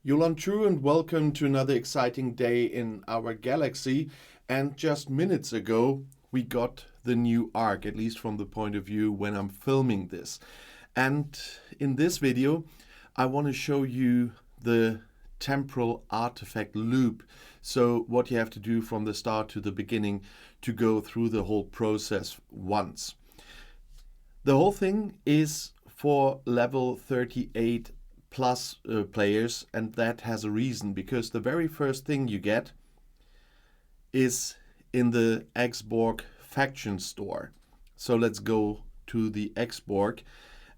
Yulan True and welcome to another exciting day in our galaxy. And just minutes ago, we got the new arc, at least from the point of view when I'm filming this. And in this video, I want to show you the temporal artifact loop. So what you have to do from the start to the beginning to go through the whole process once. The whole thing is for level 38 plus players, and that has a reason, because the very first thing you get is in the Xborg faction store. So let's go to the Xborg,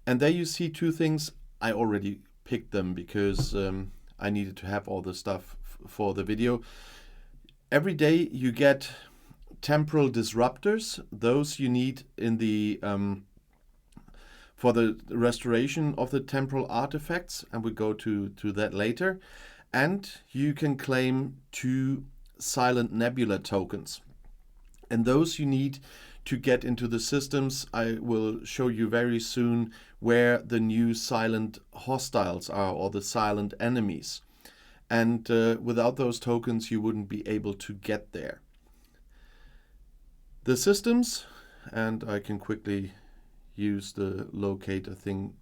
and there you see two things. I already picked them because I needed to have all the stuff for the video. Every day you get temporal disruptors. Those you need in the for the restoration of the temporal artifacts, and we go to that later. And you can claim 2 silent nebula tokens, and those you need to get into the systems. I will show you very soon where the new silent hostiles are, or the silent enemies, and without those tokens you wouldn't be able to get there. The systems, and I can quickly use the locator thing,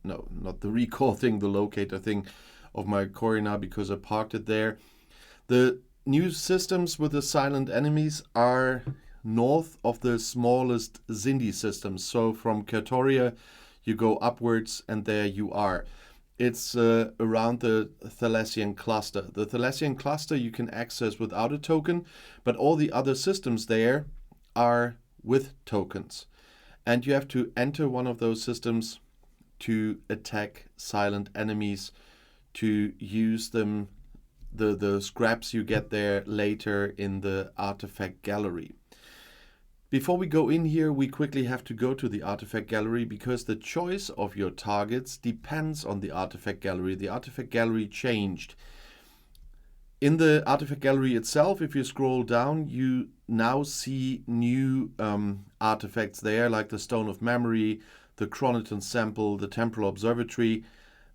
no, not the recall thing, the locator thing of my Corina, because I parked it there. The new systems with the silent enemies are north of the smallest Xindi systems. So from Kertoria you go upwards and there you are. It's around the Thalassian cluster. The Thalassian cluster you can access without a token, but all the other systems there are with tokens. And you have to enter one of those systems to attack silent enemies, to use them, the scraps you get there later in the artifact gallery. Before we go in here, we quickly have to go to the artifact gallery, because the choice of your targets depends on the artifact gallery. The artifact gallery changed. In the artifact gallery itself, if you scroll down, you now see new artifacts there, like the Stone of Memory, the Chronoton Sample, the Temporal Observatory,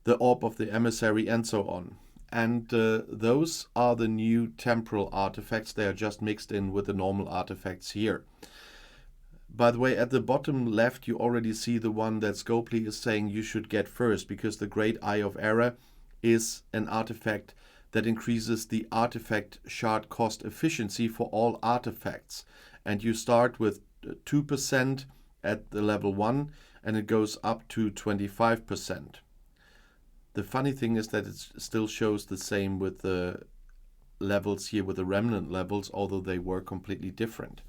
the Orb of the Emissary, and so on. And those are the new temporal artifacts. They are just mixed in with the normal artifacts here. By the way, at the bottom left, you already see the one that Scopely is saying you should get first, because the Great Eye of Error is an artifact that increases the artifact shard cost efficiency for all artifacts. And you start with 2% at the level 1, and it goes up to 25%. The funny thing is that it still shows the same with the levels here, with the remnant levels, although they were completely different.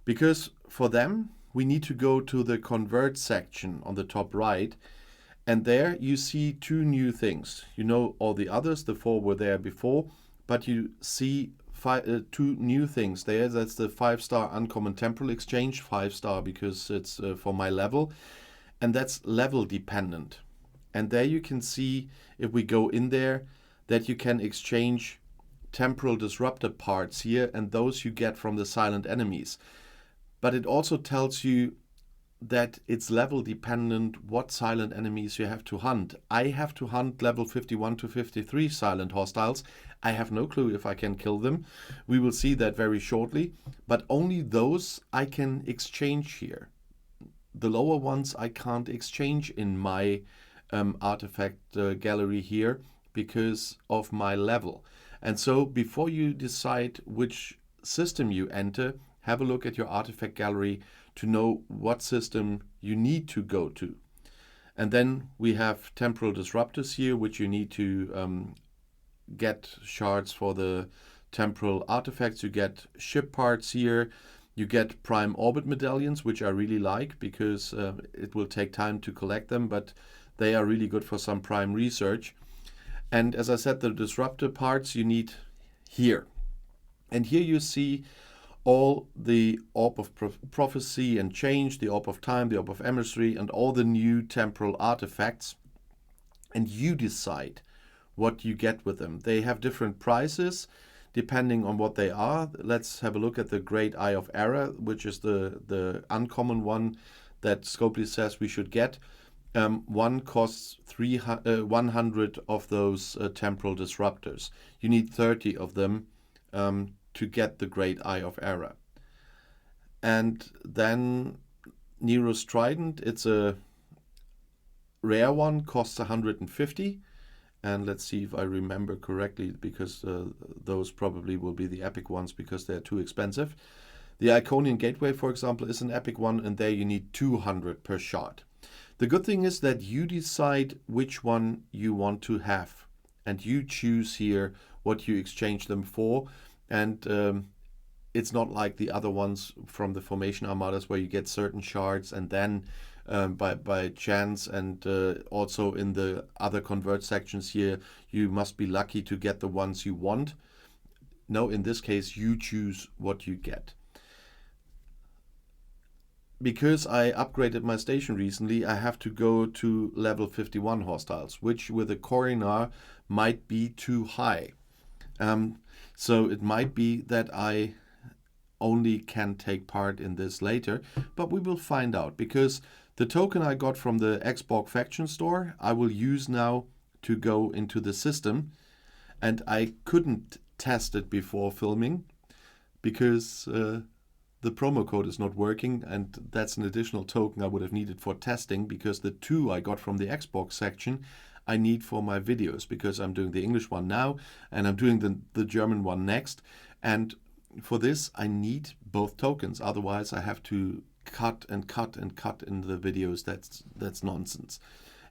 Because for them, we need to go to the convert section on the top right, and there you see 2 new things. You know all the others, the 4 were there before, but you see 2 new things there. That's the 5-star uncommon temporal exchange, 5-star because it's for my level, and that's level dependent. And there you can see, if we go in there, that you can exchange temporal disruptor parts here, and those you get from the silent enemies. But it also tells you that it's level dependent what silent enemies you have to hunt. I have to hunt level 51 to 53 silent hostiles. I have no clue if I can kill them. We will see that very shortly, but only those I can exchange here. The lower ones I can't exchange in my artifact gallery here because of my level. And so before you decide which system you enter, have a look at your artifact gallery to know what system you need to go to. And then we have temporal disruptors here, which you need to get shards for the temporal artifacts. You get ship parts here. You get prime orbit medallions, which I really like, because it will take time to collect them, but they are really good for some prime research. And as I said, the disruptor parts you need here. And here you see all the Orb of Prophecy and Change, the Orb of Time, the Orb of Emissary, and all the new temporal artifacts. And you decide what you get with them. They have different prices depending on what they are. Let's have a look at the Great Eye of Error, which is the uncommon one that Scopely says we should get. one costs 100 of those temporal disruptors. You need 30 of them to get the great eye of error. And then Nero's Trident, it's a rare one, costs 150. And let's see if I remember correctly, because those probably will be the epic ones because they're too expensive. The Iconian Gateway, for example, is an epic one, and there you need 200 per shard. The good thing is that you decide which one you want to have, and you choose here what you exchange them for. And it's not like the other ones from the Formation Armadas where you get certain shards and then by chance, and also in the other convert sections here, you must be lucky to get the ones you want. No, in this case, you choose what you get. Because I upgraded my station recently, I have to go to level 51 hostiles, which with a Corinar might be too high. So it might be that I only can take part in this later, but we will find out, because the token I got from the Xbox Faction Store, I will use now to go into the system, and I couldn't test it before filming because the promo code is not working, and that's an additional token I would have needed for testing, because the 2 I got from the Xbox section I need for my videos, because I'm doing the English one now and I'm doing the German one next. And for this I need both tokens, otherwise I have to cut and cut and cut in the videos. That's nonsense.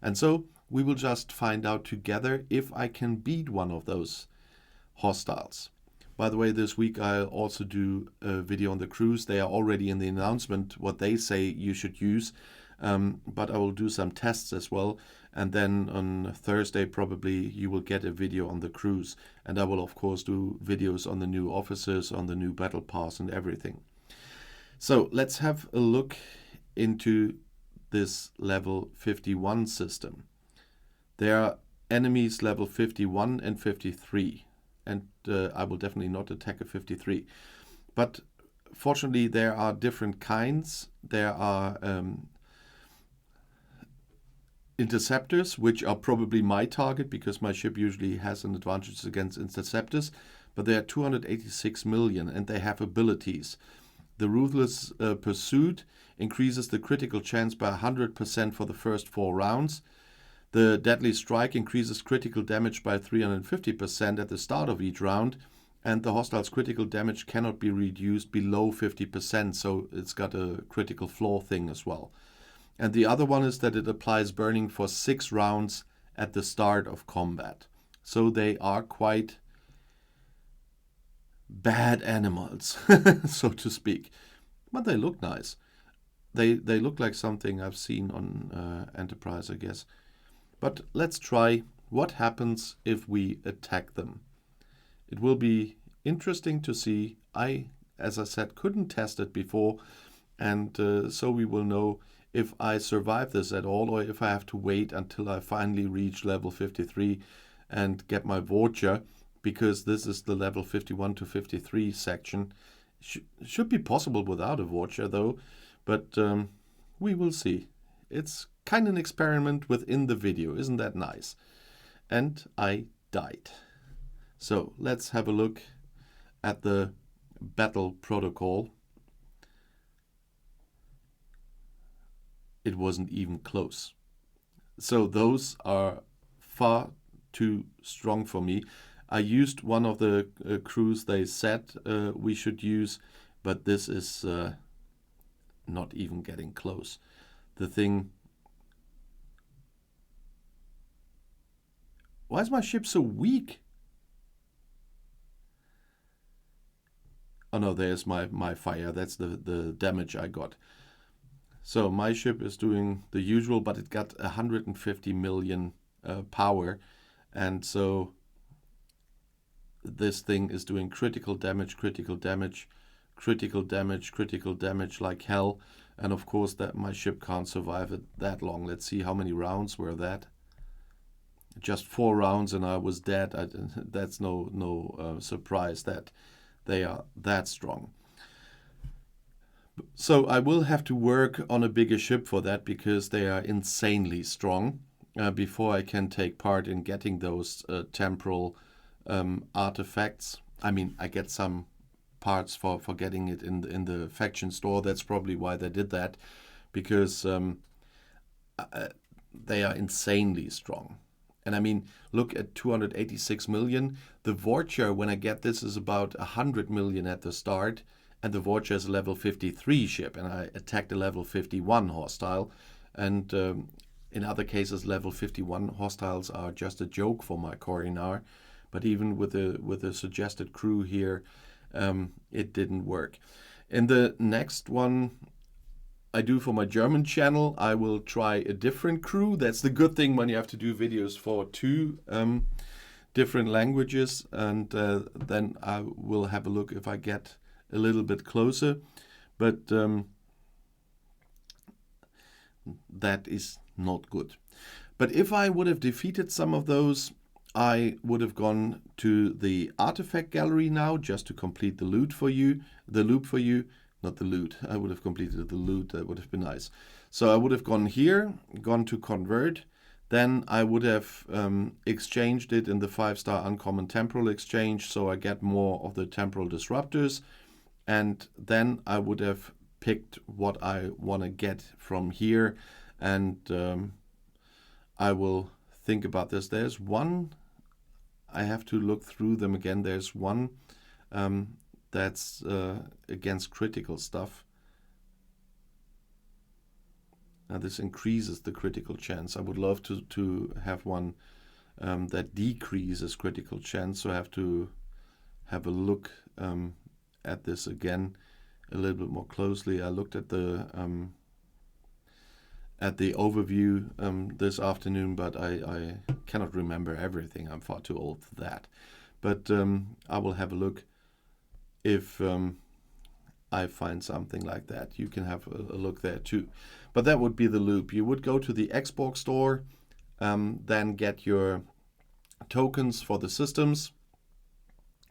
And so we will just find out together if I can beat one of those hostiles. By the way, this week I'll also do a video on the crews. They are already in the announcement what they say you should use, but I will do some tests as well. And then on Thursday probably you will get a video on the crews. And I will of course do videos on the new officers, on the new battle pass and everything. So let's have a look into this level 51 system. There are enemies level 51 and 53. And I will definitely not attack a 53. But fortunately, there are different kinds. There are interceptors, which are probably my target, because my ship usually has an advantage against interceptors. But they are 286 million, and they have abilities. The Ruthless Pursuit increases the critical chance by 100% for the first 4 rounds. The Deadly Strike increases critical damage by 350% at the start of each round, and the hostile's critical damage cannot be reduced below 50%, so it's got a critical flaw thing as well. And the other one is that it applies burning for 6 rounds at the start of combat. So they are quite bad animals, so to speak. But they look nice. They look like something I've seen on Enterprise, I guess. But let's try what happens if we attack them. It will be interesting to see. As I said, couldn't test it before, and so we will know if I survive this at all, or if I have to wait until I finally reach level 53 and get my voucher, because this is the level 51 to 53 section. Should be possible without a voucher though, but we will see. It's kind of an experiment within the video, isn't that nice? And I died. So let's have a look at the battle protocol. It wasn't even close. So those are far too strong for me. I used one of the crews they said we should use, but this is not even getting close. The thing... Why is my ship so weak? Oh no, there's my fire. That's the damage I got. So my ship is doing the usual, but it got 150 million power. And so this thing is doing critical damage, critical damage, critical damage, critical damage like hell. And of course that my ship can't survive it that long. Let's see how many rounds were that. Just 4 rounds and I was dead. That's no surprise that they are that strong. So I will have to work on a bigger ship for that because they are insanely strong before I can take part in getting those temporal artifacts. I mean, I get some parts for getting it in the faction store. That's probably why they did that, because they are insanely strong. And I mean, look at 286 million. The Vorcha, when I get this, is about 100 million at the start. And the Vorcha is a level 53 ship. And I attacked a level 51 hostile. And in other cases, level 51 hostiles are just a joke for my Corinar. But even with the suggested crew here, it didn't work. In the next one I do for my German channel, I will try a different crew. That's the good thing when you have to do videos for two different languages. And then I will have a look if I get a little bit closer. But that is not good. But if I would have defeated some of those, I would have gone to the artifact gallery now just to complete the loot for you, the loop for you. Not the loot. I would have completed the loot. That would have been nice. So I would have gone here, gone to convert. Then I would have exchanged it in the 5-star uncommon temporal exchange, so I get more of the temporal disruptors. And then I would have picked what I want to get from here. And I will think about this. There's one. I have to look through them again. There's one that's against critical stuff. Now this increases the critical chance. I would love to have one that decreases critical chance. So I have to have a look at this again a little bit more closely. I looked at the overview this afternoon, but I cannot remember everything. I'm far too old for that. But I will have a look if I find something like that. You can have a look there too. But that would be the loop. You would go to the Xbox store, then get your tokens for the systems,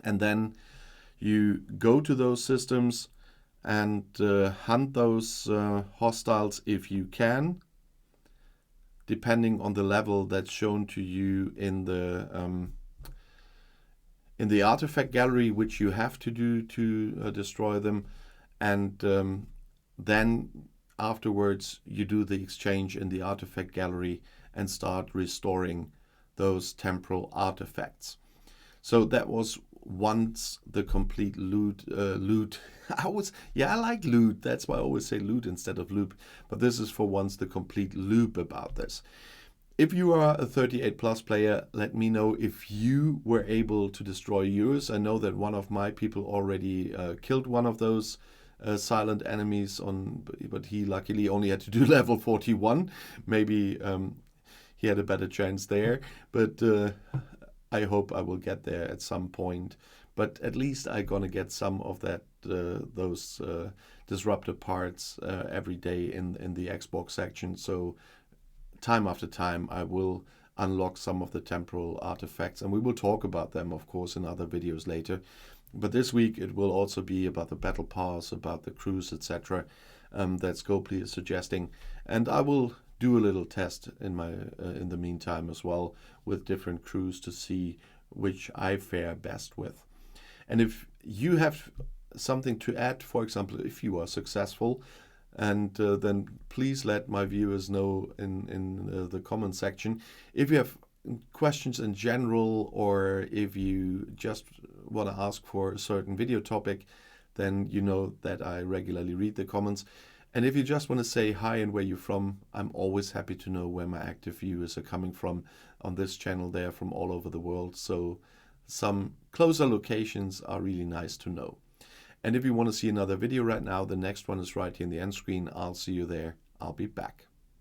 and then you go to those systems and hunt those hostiles if you can, depending on the level that's shown to you in the artifact gallery, which you have to do to destroy them. And then afterwards you do the exchange in the artifact gallery and start restoring those temporal artifacts. So that was once the complete loot. I like loot. That's why I always say loot instead of loop. But this is for once the complete loop about this. If you are a 38 plus player, let me know if you were able to destroy yours. I know that one of my people already killed one of those silent enemies, but he luckily only had to do level 41. Maybe he had a better chance there. But I hope I will get there at some point. But at least I'm gonna get some of that those disruptor parts every day in the Xbox section. So time after time, I will unlock some of the temporal artifacts, and we will talk about them, of course, in other videos later. But this week it will also be about the battle pass, about the crews, etc. That Scopely is suggesting, and I will do a little test in the meantime as well with different crews to see which I fare best with. And if you have something to add, for example, if you are successful, and then please let my viewers know in the comment section. If you have questions in general, or if you just want to ask for a certain video topic, then you know that I regularly read the comments. And if you just want to say hi and where you're from, I'm always happy to know where my active viewers are coming from on this channel. They are from all over the world, so some closer locations are really nice to know. And if you want to see another video right now, the next one is right here in the end screen. I'll see you there. I'll be back.